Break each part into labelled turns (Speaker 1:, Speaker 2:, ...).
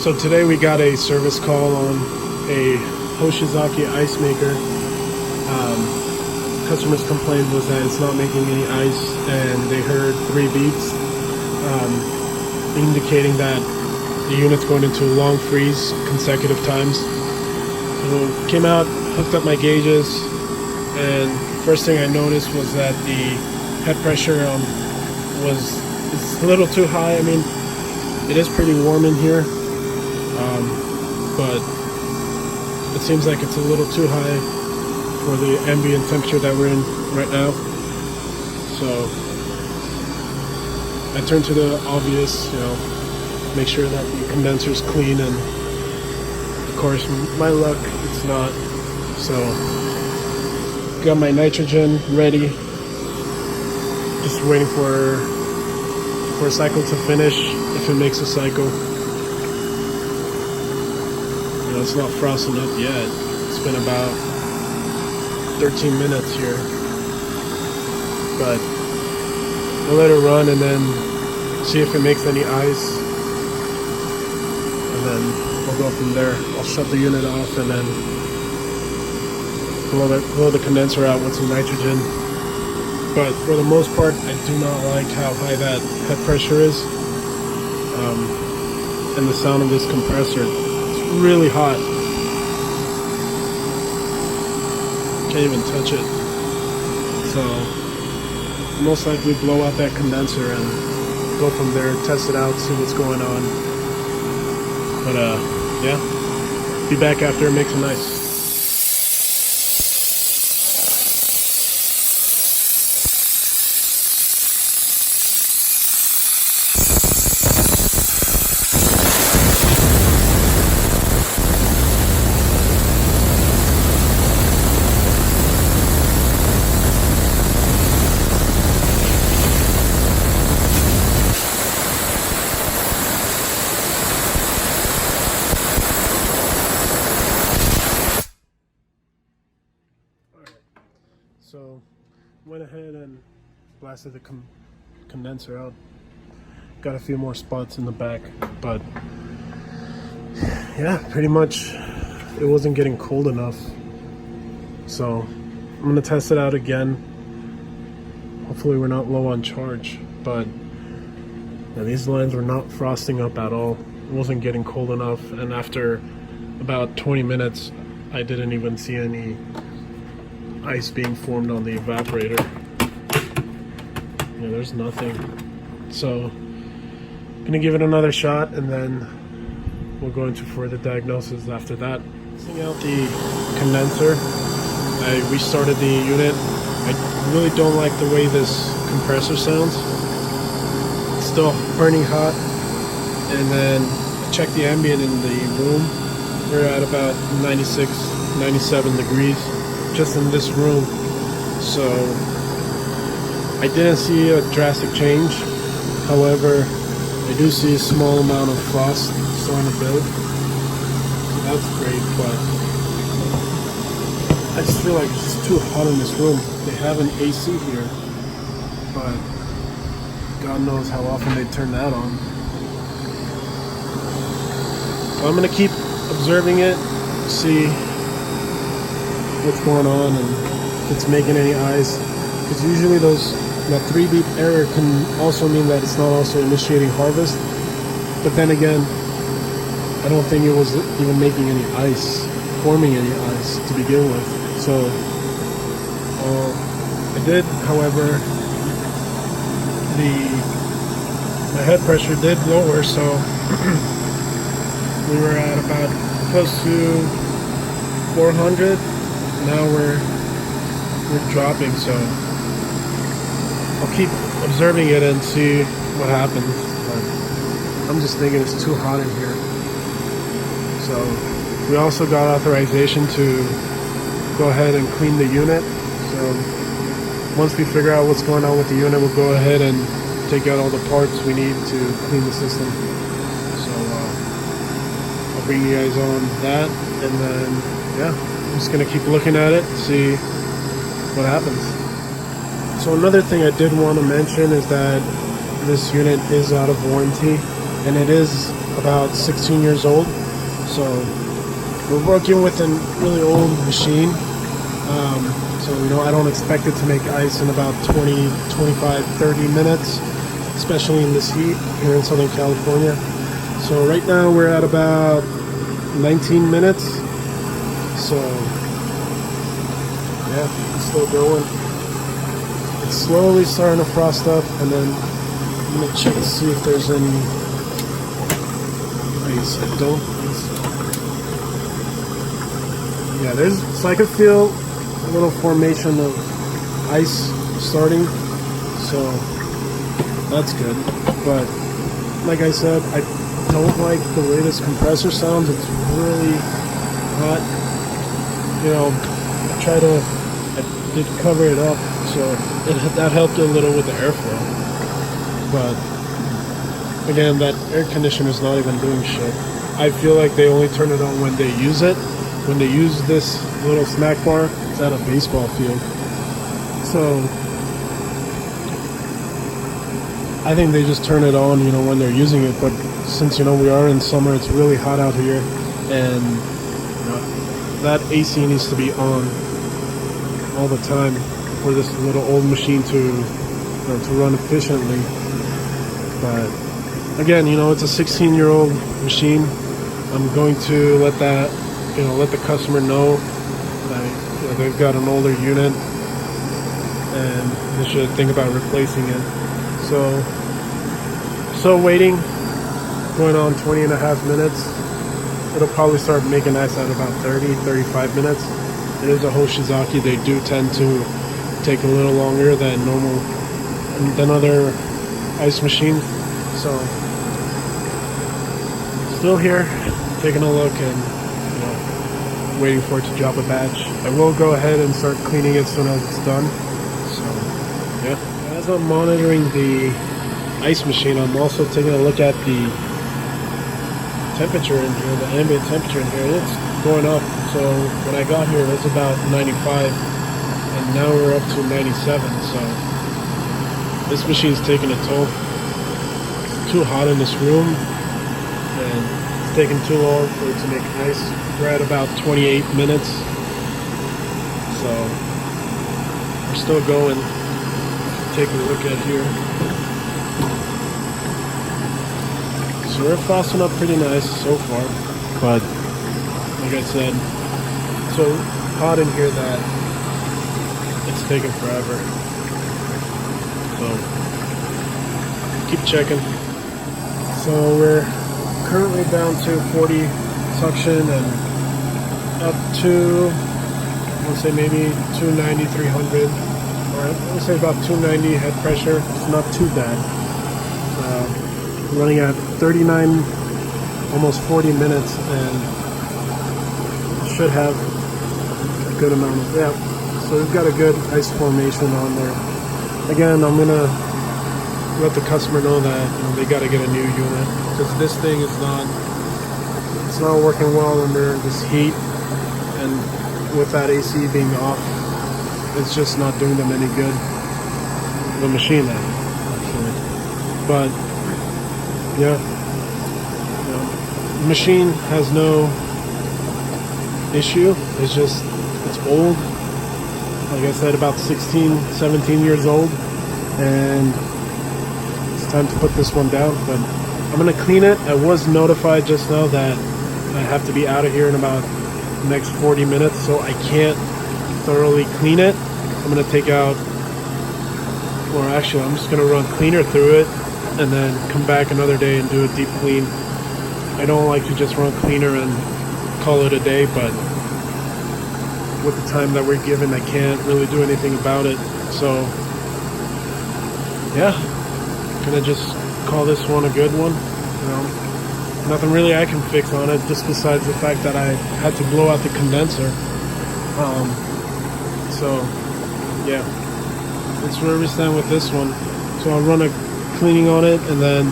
Speaker 1: So today we got a service call on a Hoshizaki ice maker. Customer's complaint was that it's not making any ice, and they heard 3 beeps, indicating that the unit's going into a long freeze consecutive times. So came out, hooked up my gauges, and first thing I noticed was that the head pressure it's a little too high. I mean, it is pretty warm in here, but it seems like it's a little too high for the ambient temperature that we're in right now. So I turned to the obvious, make sure that the condenser's clean, and of course, my luck, it's not. So got my nitrogen ready, just waiting for a cycle to finish, if it makes a cycle. It's not frosting up yet. It's been about 13 minutes here, but I'll let it run and then see if it makes any ice, and then we'll go from there. I'll shut the unit off and then blow the condenser out with some nitrogen. But for the most part, I do not like how high that head pressure is, and the sound of this compressor. It's really hot. Can't even touch it. So most likely blow out that condenser and go from there, test it out, see what's going on. But yeah, be back after it makes some ice. So went ahead and blasted the condenser out. Got a few more spots in the back, but yeah, pretty much it wasn't getting cold enough. So I'm gonna test it out again. Hopefully we're not low on charge, but yeah, these lines were not frosting up at all. It wasn't getting cold enough, and after about 20 minutes I didn't even see any ice being formed on the evaporator. Yeah, there's nothing. So gonna give it another shot, and then we'll go into further diagnosis after that. Testing out the condenser, I restarted the unit. I really don't like the way this compressor sounds. It's still burning hot. And then I checked the ambient in the room. We're at about 96, 97 degrees just in this room. So I didn't see a drastic change. However, I do see a small amount of frost starting to build. So that's great, but I just feel like it's just too hot in this room. They have an AC here, but God knows how often they turn that on. So I'm gonna keep observing it, see what's going on and if it's making any ice, because usually that 3 beep error can also mean that it's not also initiating harvest. But then again, I don't think it was even making any ice, forming any ice to begin with. So I did, however, my head pressure did lower, so we were at about close to 400. Now we're dropping, so I'll keep observing it and see what happens. But I'm just thinking it's too hot in here. So we also got authorization to go ahead and clean the unit. So once we figure out what's going on with the unit, we'll go ahead and take out all the parts we need to clean the system. So I'll bring you guys on that, and then yeah, I'm just gonna keep looking at it, see what happens. So another thing I did want to mention is that this unit is out of warranty, and it is about 16 years old. So we're working with a really old machine. So I don't expect it to make ice in about 20, 25, 30 minutes, especially in this heat here in Southern California. So right now we're at about 19 minutes. So yeah, it's still going. It's slowly starting to frost up, and then I'm gonna check to see if there's any ice. I don't think so. Yeah, so I can feel a little formation of ice starting, so that's good. But like I said, I don't like the way this compressor sounds. It's really hot. I did cover it up, so that helped a little with the airflow. But again, that air conditioner is not even doing shit. I feel like they only turn it on when they use it. When they use this little snack bar, it's at a baseball field. So I think they just turn it on, when they're using it. But since, we are in summer, it's really hot out here, and that AC needs to be on all the time for this little old machine to run efficiently. But again, it's a 16-year-old machine. I'm going to let the customer know that they've got an older unit and they should think about replacing it. So waiting, going on 20 and a half minutes. It'll probably start making ice at about 30-35 minutes. It is a Hoshizaki. They do tend to take a little longer than other ice machines. So still here, taking a look and waiting for it to drop a batch. I will go ahead and start cleaning it as soon as it's done. So yeah, as I'm monitoring the ice machine, I'm also taking a look at the temperature in here, the ambient temperature in here. It's going up. So when I got here, it was about 95, and now we're up to 97. So this machine's taking a toll. It's too hot in this room, and it's taking too long for it to make ice. We're at about 28 minutes, so we're still going. Take a look at here. So we're frosting up pretty nice so far, but like I said, it's so hot in here that it's taking forever. So keep checking. So we're currently down to 40 suction and up to, I want to say maybe 290, 300, or I want to say about 290 head pressure. It's not too bad. Running at 39, almost 40 minutes, and should have a good amount of, so we've got a good ice formation on there. Again, I'm gonna let the customer know that they got to get a new unit, because this thing is not working well under this heat, and with that AC being off, it's just not doing them any good. The machine, actually. But yeah, the machine has no issue. It's old. Like I said, about 16, 17 years old, and it's time to put this one down. But I'm gonna clean it. I was notified just now that I have to be out of here in about the next 40 minutes, so I can't thoroughly clean it. I'm gonna take out, or actually I'm just gonna run cleaner through it and then come back another day and do a deep clean. I don't like to just run cleaner and call it a day, but with the time that we're given, I can't really do anything about it. So yeah, gonna just call this one a good one. Nothing really I can fix on it, just besides the fact that I had to blow out the condenser. So yeah, that's where we stand with this one. So I'll run a cleaning on it, and then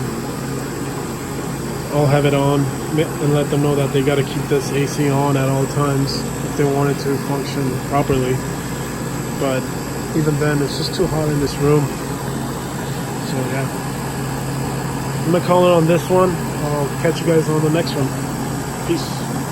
Speaker 1: I'll have it on and let them know that they got to keep this AC on at all times if they want it to function properly. But even then, it's just too hot in this room. So yeah. I'm gonna call it on this one. I'll catch you guys on the next one. Peace.